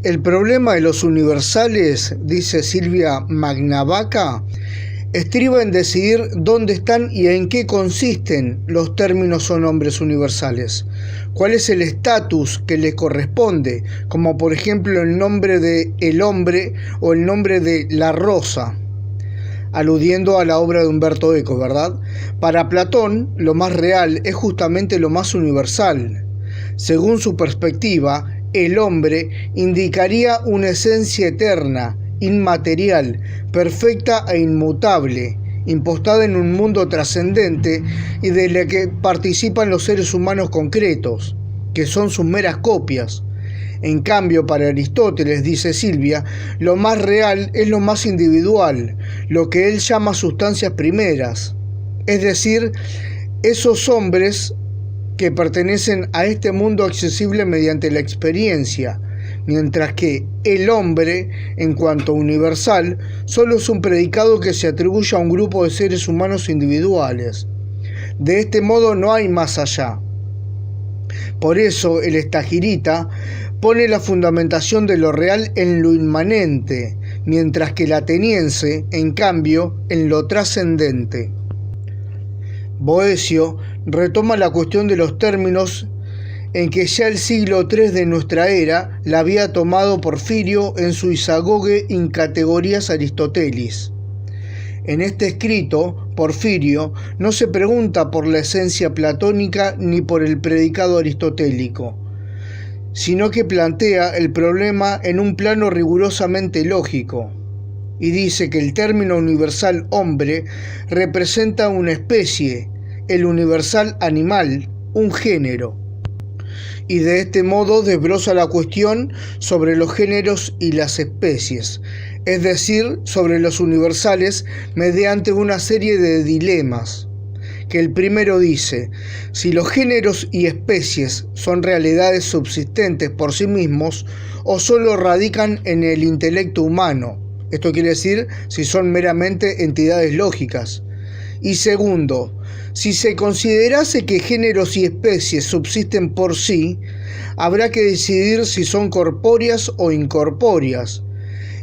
El problema de los universales, dice Silvia Magnavaca, estriba en decidir dónde están y en qué consisten los términos o nombres universales. ¿Cuál es el estatus que les corresponde? Como por ejemplo el nombre de el hombre o el nombre de la rosa, aludiendo a la obra de Humberto Eco, ¿verdad? Para Platón, lo más real es justamente lo más universal. Según su perspectiva, el hombre indicaría una esencia eterna, inmaterial, perfecta e inmutable, impostada en un mundo trascendente y de la que participan los seres humanos concretos, que son sus meras copias. En cambio, para Aristóteles, dice Silvia, lo más real es lo más individual, lo que él llama sustancias primeras, es decir, esos hombres que pertenecen a este mundo accesible mediante la experiencia, mientras que el hombre, en cuanto universal, solo es un predicado que se atribuye a un grupo de seres humanos individuales. De este modo no hay más allá. Por eso el estagirita pone la fundamentación de lo real en lo inmanente, mientras que el ateniense, en cambio, en lo trascendente. Boecio retoma la cuestión de los términos en que ya el siglo III de nuestra era la había tomado Porfirio en su Isagoge in Categorias Aristotelis. En este escrito, Porfirio no se pregunta por la esencia platónica ni por el predicado aristotélico, sino que plantea el problema en un plano rigurosamente lógico, y dice que el término universal hombre representa una especie, el universal animal, un género. Y de este modo desbroza la cuestión sobre los géneros y las especies, es decir, sobre los universales mediante una serie de dilemas. Que el primero dice, si los géneros y especies son realidades subsistentes por sí mismos o solo radican en el intelecto humano, esto quiere decir si son meramente entidades lógicas. Y segundo, si se considerase que géneros y especies subsisten por sí, habrá que decidir si son corpóreas o incorpóreas.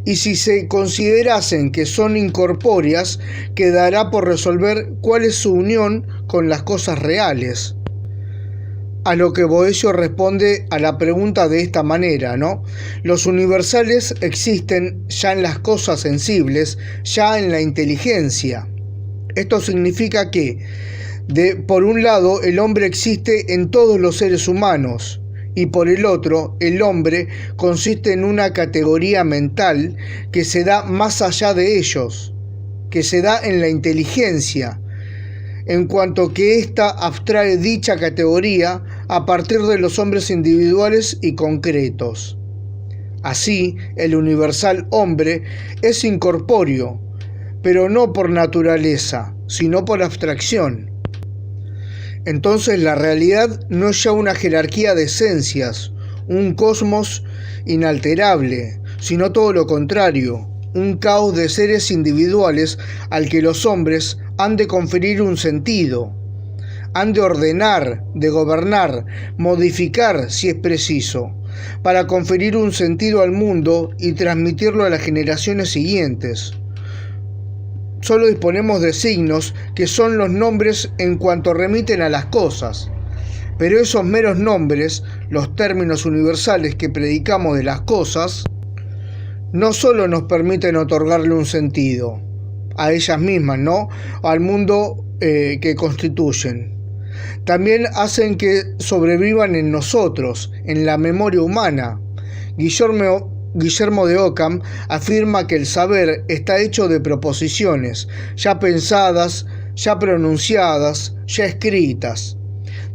Y si se considerasen que son incorpóreas, quedará por resolver cuál es su unión con las cosas reales. A lo que Boecio responde a la pregunta de esta manera, ¿no? Los universales existen ya en las cosas sensibles, ya en la inteligencia. Esto significa que, por un lado, el hombre existe en todos los seres humanos, y por el otro, el hombre consiste en una categoría mental que se da más allá de ellos, que se da en la inteligencia, en cuanto que ésta abstrae dicha categoría a partir de los hombres individuales y concretos. Así, el universal hombre es incorpóreo, pero no por naturaleza, sino por abstracción. Entonces la realidad no es ya una jerarquía de esencias, un cosmos inalterable, sino todo lo contrario, un caos de seres individuales al que los hombres han de conferir un sentido, han de ordenar, de gobernar, modificar si es preciso, para conferir un sentido al mundo y transmitirlo a las generaciones siguientes. Solo disponemos de signos que son los nombres en cuanto remiten a las cosas, pero esos meros nombres, los términos universales que predicamos de las cosas, no solo nos permiten otorgarle un sentido a ellas mismas, ¿no?, al mundo que constituyen, también hacen que sobrevivan en nosotros, en la memoria humana. Guillermo de Ockham afirma que el saber está hecho de proposiciones, ya pensadas, ya pronunciadas, ya escritas.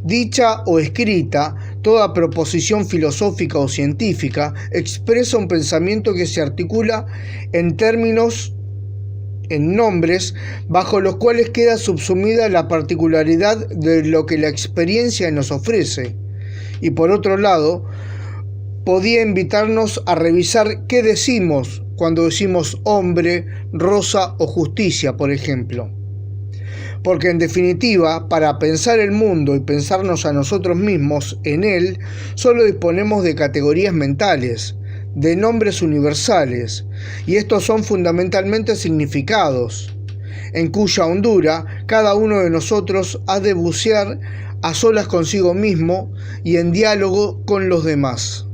Dicha o escrita, toda proposición filosófica o científica expresa un pensamiento que se articula en términos, en nombres, bajo los cuales queda subsumida la particularidad de lo que la experiencia nos ofrece. Y por otro lado, podía invitarnos a revisar qué decimos cuando decimos hombre, rosa o justicia, por ejemplo. Porque en definitiva, para pensar el mundo y pensarnos a nosotros mismos en él, solo disponemos de categorías mentales, de nombres universales, y estos son fundamentalmente significados, en cuya hondura cada uno de nosotros ha de bucear a solas consigo mismo y en diálogo con los demás.